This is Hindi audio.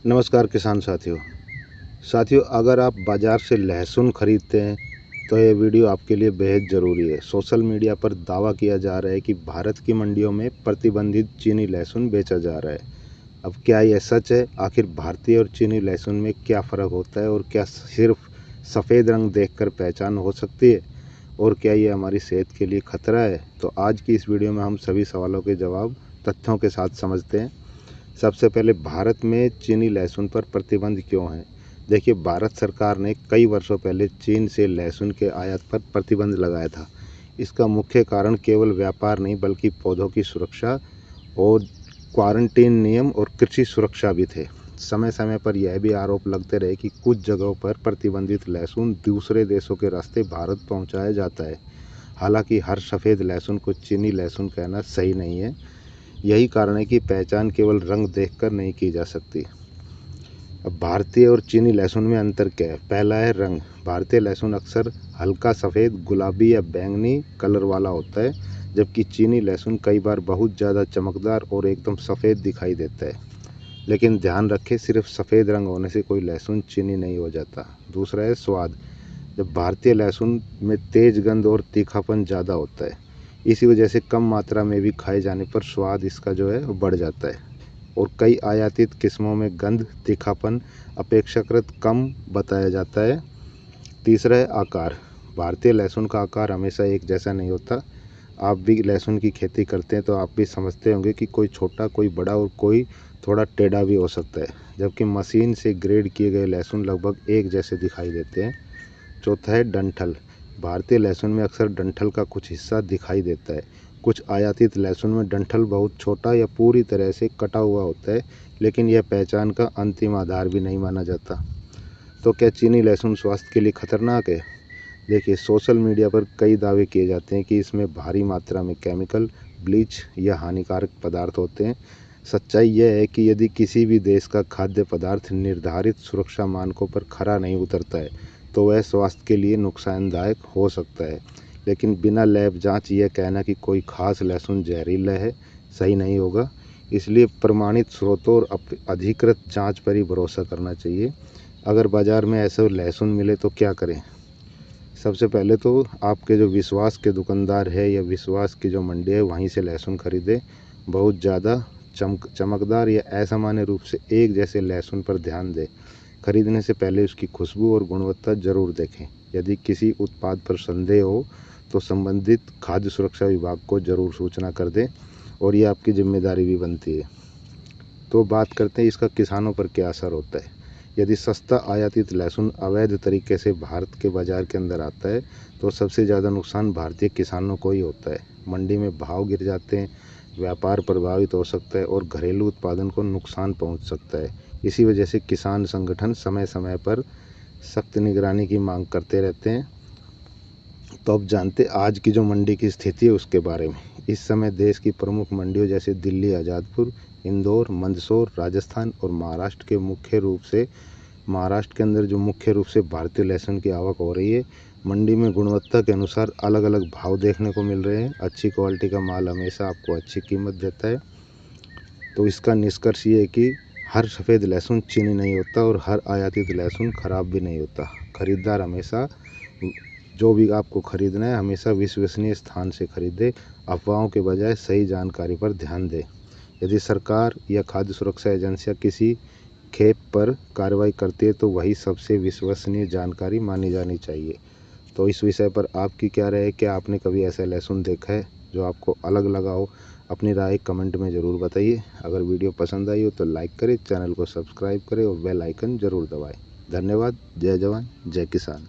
नमस्कार किसान साथियों, अगर आप बाज़ार से लहसुन खरीदते हैं तो ये वीडियो आपके लिए बेहद ज़रूरी है। सोशल मीडिया पर दावा किया जा रहा है कि भारत की मंडियों में प्रतिबंधित चीनी लहसुन बेचा जा रहा है। अब क्या ये सच है? आखिर भारतीय और चीनी लहसुन में क्या फ़र्क होता है और क्या सिर्फ सफ़ेद रंग देखकर पहचान हो सकती है? और क्या ये हमारी सेहत के लिए खतरा है? तो आज की इस वीडियो में हम सभी सवालों के जवाब तथ्यों के साथ समझते हैं। सबसे पहले, भारत में चीनी लहसुन पर प्रतिबंध क्यों है? देखिए, भारत सरकार ने कई वर्षों पहले चीन से लहसुन के आयात पर प्रतिबंध लगाया था। इसका मुख्य कारण केवल व्यापार नहीं बल्कि पौधों की सुरक्षा और क्वारंटीन नियम और कृषि सुरक्षा भी थे। समय समय पर यह भी आरोप लगते रहे कि कुछ जगहों पर प्रतिबंधित लहसुन दूसरे देशों के रास्ते भारत पहुंचाया जाता है। हालांकि हर सफ़ेद लहसुन को चीनी लहसुन कहना सही नहीं है। यही कारण है कि पहचान केवल रंग देखकर नहीं की जा सकती। अब भारतीय और चीनी लहसुन में अंतर क्या है? पहला है रंग। भारतीय लहसुन अक्सर हल्का सफ़ेद, गुलाबी या बैंगनी कलर वाला होता है, जबकि चीनी लहसुन कई बार बहुत ज़्यादा चमकदार और एकदम सफ़ेद दिखाई देता है। लेकिन ध्यान रखें, सिर्फ सफ़ेद रंग होने से कोई लहसुन चीनी नहीं हो जाता। दूसरा है स्वाद। जब भारतीय लहसुन में तेज गंध और तीखापन ज़्यादा होता है। इसी वजह से कम मात्रा में भी खाए जाने पर स्वाद इसका जो है वो बढ़ जाता है। और कई आयातित किस्मों में गंध, तीखापन अपेक्षाकृत कम बताया जाता है। तीसरा है आकार। भारतीय लहसुन का आकार हमेशा एक जैसा नहीं होता। आप भी लहसुन की खेती करते हैं तो आप भी समझते होंगे कि कोई छोटा, कोई बड़ा और कोई थोड़ा टेढ़ा भी हो सकता है। जबकि मशीन से ग्रेड किए गए लहसुन लगभग एक जैसे दिखाई देते हैं। चौथा है डंठल। भारतीय लहसुन में अक्सर डंठल का कुछ हिस्सा दिखाई देता है। कुछ आयातित लहसुन में डंठल बहुत छोटा या पूरी तरह से कटा हुआ होता है, लेकिन यह पहचान का अंतिम आधार भी नहीं माना जाता। तो क्या चीनी लहसुन स्वास्थ्य के लिए खतरनाक है? देखिए, सोशल मीडिया पर कई दावे किए जाते हैं कि इसमें भारी मात्रा में केमिकल, ब्लीच या हानिकारक पदार्थ होते हैं। सच्चाई यह है कि यदि किसी भी देश का खाद्य पदार्थ निर्धारित सुरक्षा मानकों पर खरा नहीं उतरता है तो वह स्वास्थ्य के लिए नुकसानदायक हो सकता है। लेकिन बिना लैब जांच यह कहना कि कोई खास लहसुन जहरीला है सही नहीं होगा। इसलिए प्रमाणित स्रोतों और अधिकृत जांच पर ही भरोसा करना चाहिए। अगर बाज़ार में ऐसा लहसुन मिले तो क्या करें? सबसे पहले तो आपके जो विश्वास के दुकानदार है या विश्वास की जो मंडी है वहीं से लहसुन खरीदें। बहुत ज़्यादा चमकदार या असामान्य रूप से एक जैसे लहसुन पर ध्यान दें। खरीदने से पहले उसकी खुशबू और गुणवत्ता ज़रूर देखें। यदि किसी उत्पाद पर संदेह हो तो संबंधित खाद्य सुरक्षा विभाग को ज़रूर सूचना कर दें, और ये आपकी जिम्मेदारी भी बनती है। तो बात करते हैं इसका किसानों पर क्या असर होता है। यदि सस्ता आयातित लहसुन अवैध तरीके से भारत के बाज़ार के अंदर आता है तो सबसे ज़्यादा नुकसान भारतीय किसानों को ही होता है। मंडी में भाव गिर जाते हैं, व्यापार प्रभावित हो सकता है और घरेलू उत्पादन को नुकसान पहुंच सकता है। इसी वजह से किसान संगठन समय समय पर सख्त निगरानी की मांग करते रहते हैं। तो अब जानते आज की जो मंडी की स्थिति है उसके बारे में। इस समय देश की प्रमुख मंडियों जैसे दिल्ली, आज़ादपुर, इंदौर, मंदसौर, राजस्थान और महाराष्ट्र के अंदर जो मुख्य रूप से भारतीय लहसुन की आवक हो रही है। मंडी में गुणवत्ता के अनुसार अलग अलग भाव देखने को मिल रहे हैं। अच्छी क्वालिटी का माल हमेशा आपको अच्छी कीमत देता है। तो इसका निष्कर्ष ये है कि हर सफ़ेद लहसुन चीनी नहीं होता और हर आयातित लहसुन खराब भी नहीं होता। खरीदार हमेशा जो भी आपको खरीदना है हमेशा विश्वसनीय स्थान से खरीदे। अफवाहों के बजाय सही जानकारी पर ध्यान दें। यदि सरकार या खाद्य सुरक्षा एजेंसियां किसी खेप पर कार्रवाई करती है तो वही सबसे विश्वसनीय जानकारी मानी जानी चाहिए। तो इस विषय पर आपकी क्या राय है? क्या आपने कभी ऐसा लहसुन देखा है जो आपको अलग लगा हो? अपनी राय कमेंट में ज़रूर बताइए। अगर वीडियो पसंद आई हो तो लाइक करें, चैनल को सब्सक्राइब करें और बेल आइकन ज़रूर दबाएं। धन्यवाद। जय जवान, जय किसान।